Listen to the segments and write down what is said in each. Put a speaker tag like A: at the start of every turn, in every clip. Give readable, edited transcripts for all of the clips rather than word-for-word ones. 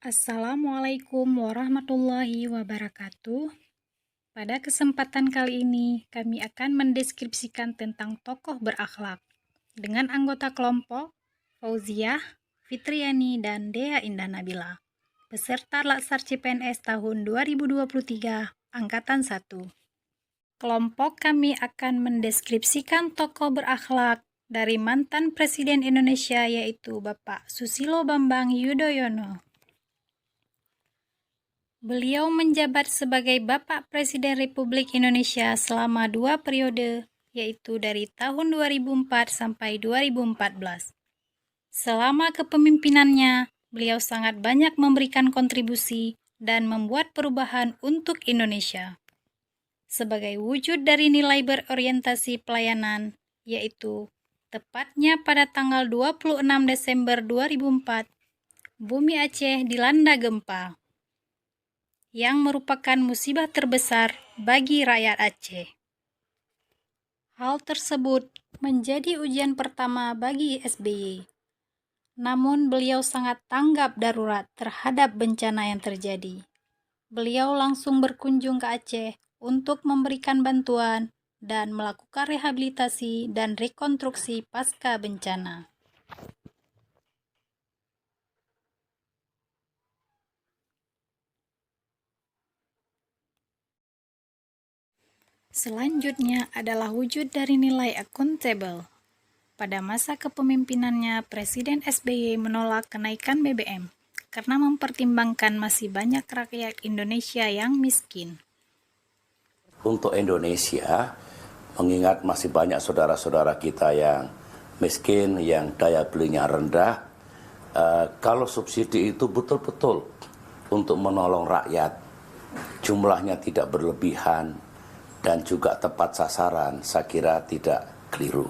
A: Assalamualaikum warahmatullahi wabarakatuh. Pada kesempatan kali ini, kami akan mendeskripsikan tentang tokoh berakhlak dengan anggota kelompok Fauziah, Fitriani, dan Dea Indah Nabila, peserta Latsar CPNS tahun 2023, Angkatan 1. Kelompok kami akan mendeskripsikan tokoh berakhlak dari mantan Presiden Indonesia yaitu Bapak Susilo Bambang Yudhoyono. Beliau menjabat sebagai Bapak Presiden Republik Indonesia selama 2 periode, yaitu dari tahun 2004 sampai 2014. Selama kepemimpinannya, beliau sangat banyak memberikan kontribusi dan membuat perubahan untuk Indonesia. Sebagai wujud dari nilai berorientasi pelayanan, yaitu tepatnya pada tanggal 26 Desember 2004, bumi Aceh dilanda gempa yang merupakan musibah terbesar bagi rakyat Aceh. Hal tersebut menjadi ujian pertama bagi SBY. Namun beliau sangat tanggap darurat terhadap bencana yang terjadi. Beliau langsung berkunjung ke Aceh untuk memberikan bantuan dan melakukan rehabilitasi dan rekonstruksi pasca bencana. Selanjutnya adalah wujud dari nilai akuntabel. Pada masa kepemimpinannya, Presiden SBY menolak kenaikan BBM karena mempertimbangkan masih banyak rakyat Indonesia yang miskin.
B: Untuk Indonesia, mengingat masih banyak saudara-saudara kita yang miskin, yang daya belinya rendah, kalau subsidi itu betul-betul untuk menolong rakyat, jumlahnya tidak berlebihan, dan juga tepat sasaran, saya kira tidak keliru.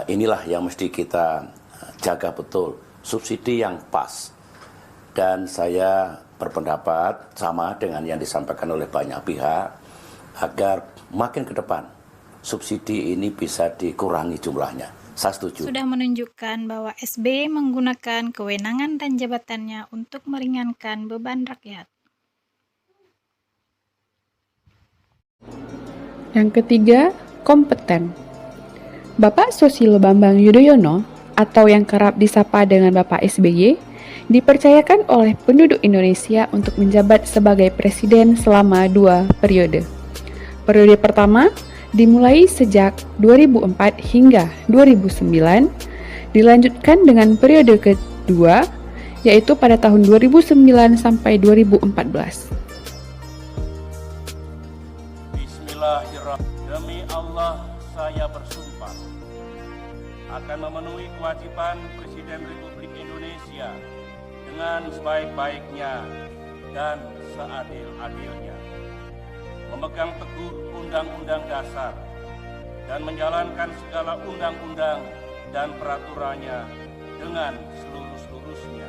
B: Inilah yang mesti kita jaga betul, subsidi yang pas. Dan saya berpendapat sama dengan yang disampaikan oleh banyak pihak, agar makin ke depan subsidi ini bisa dikurangi jumlahnya. Saya setuju.
A: Sudah menunjukkan bahwa SBY menggunakan kewenangan dan jabatannya untuk meringankan beban rakyat.
C: Yang ketiga, kompeten. Bapak Susilo Bambang Yudhoyono atau yang kerap disapa dengan Bapak SBY dipercayakan oleh penduduk Indonesia untuk menjabat sebagai presiden selama 2 periode. Periode pertama dimulai sejak 2004 hingga 2009, dilanjutkan dengan periode kedua yaitu pada tahun 2009 sampai 2014.
D: Demi Allah, saya bersumpah akan memenuhi kewajiban Presiden Republik Indonesia dengan sebaik-baiknya dan seadil-adilnya, memegang teguh Undang-Undang Dasar dan menjalankan segala undang-undang dan peraturannya dengan seluruh-seluruhnya,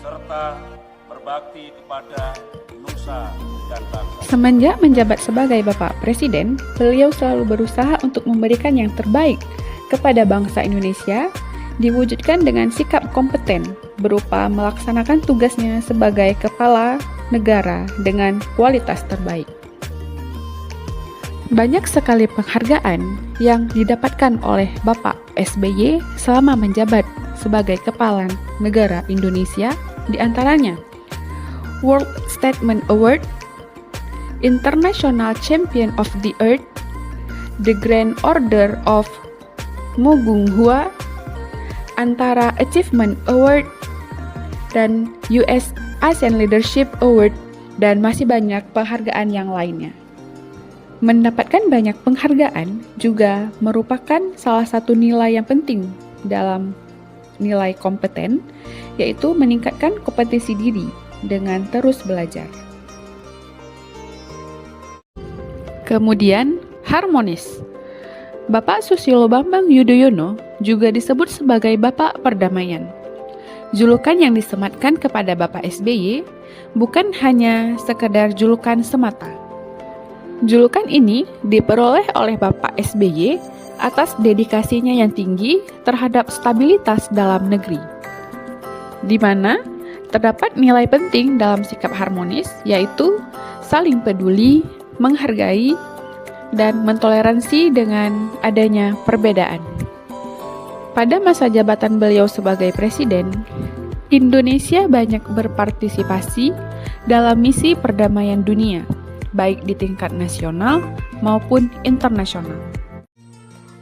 D: serta berbakti kepada nusa dan bangsa.
C: Semenjak menjabat sebagai Bapak Presiden, beliau selalu berusaha untuk memberikan yang terbaik kepada bangsa Indonesia, diwujudkan dengan sikap kompeten berupa melaksanakan tugasnya sebagai kepala negara dengan kualitas terbaik. Banyak sekali penghargaan yang didapatkan oleh Bapak SBY selama menjabat sebagai kepala negara Indonesia, di antaranya World Statesman Award, International Champion of the Earth, the Grand Order of Mugung Hua, Antara Achievement Award, dan US ASEAN Leadership Award, dan masih banyak penghargaan yang lainnya. Mendapatkan banyak penghargaan juga merupakan salah satu nilai yang penting dalam nilai kompeten, yaitu meningkatkan kompetensi diri dengan terus belajar. Kemudian, harmonis. Bapak Susilo Bambang Yudhoyono juga disebut sebagai Bapak Perdamaian. Julukan yang disematkan kepada Bapak SBY bukan hanya sekedar julukan semata. Julukan ini diperoleh oleh Bapak SBY atas dedikasinya yang tinggi terhadap stabilitas dalam negeri, di mana Terdapat nilai penting dalam sikap harmonis, yaitu saling peduli, menghargai, dan mentoleransi dengan adanya perbedaan. Pada masa jabatan beliau sebagai presiden, Indonesia banyak berpartisipasi dalam misi perdamaian dunia, baik di tingkat nasional maupun internasional.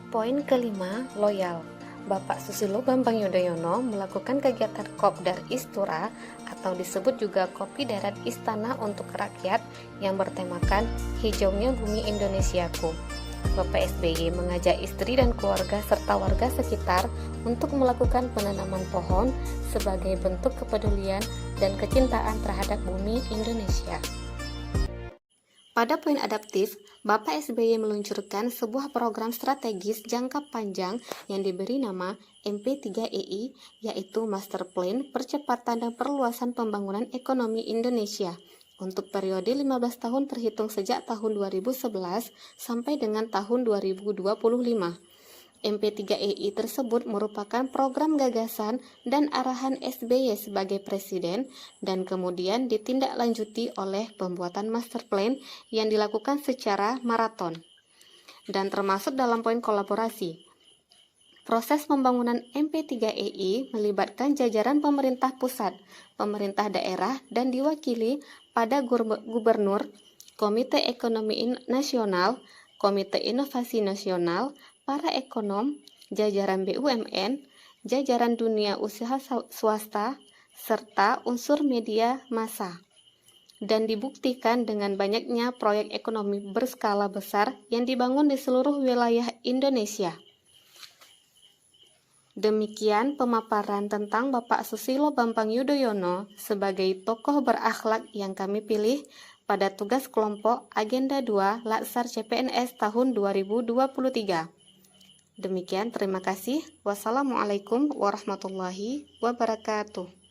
E: Poin kelima, loyal. Bapak Susilo Bambang Yudhoyono melakukan kegiatan Kopdar Istura atau disebut juga Kopi Darat Istana untuk Rakyat yang bertemakan Hijaunya Bumi Indonesiaku. Bapak SBY mengajak istri dan keluarga serta warga sekitar untuk melakukan penanaman pohon sebagai bentuk kepedulian dan kecintaan terhadap bumi Indonesia. Pada poin adaptif, Bapak SBY meluncurkan sebuah program strategis jangka panjang yang diberi nama MP3EI, yaitu Master Plan Percepatan dan Perluasan Pembangunan Ekonomi Indonesia untuk periode 15 tahun terhitung sejak tahun 2011 sampai dengan tahun 2025. MP3EI tersebut merupakan program gagasan dan arahan SBY sebagai presiden dan kemudian ditindaklanjuti oleh pembuatan master plan yang dilakukan secara maraton dan termasuk dalam poin kolaborasi. Proses pembangunan MP3EI melibatkan jajaran pemerintah pusat, pemerintah daerah dan diwakili pada gubernur, Komite Ekonomi Nasional, Komite Inovasi Nasional, para ekonom, jajaran BUMN, jajaran dunia usaha swasta, serta unsur media massa. Dan dibuktikan dengan banyaknya proyek ekonomi berskala besar yang dibangun di seluruh wilayah Indonesia. Demikian pemaparan tentang Bapak Susilo Bambang Yudhoyono sebagai tokoh berakhlak yang kami pilih pada tugas kelompok Agenda 2 Latsar CPNS tahun 2023. Demikian, terima kasih. Wassalamualaikum warahmatullahi wabarakatuh.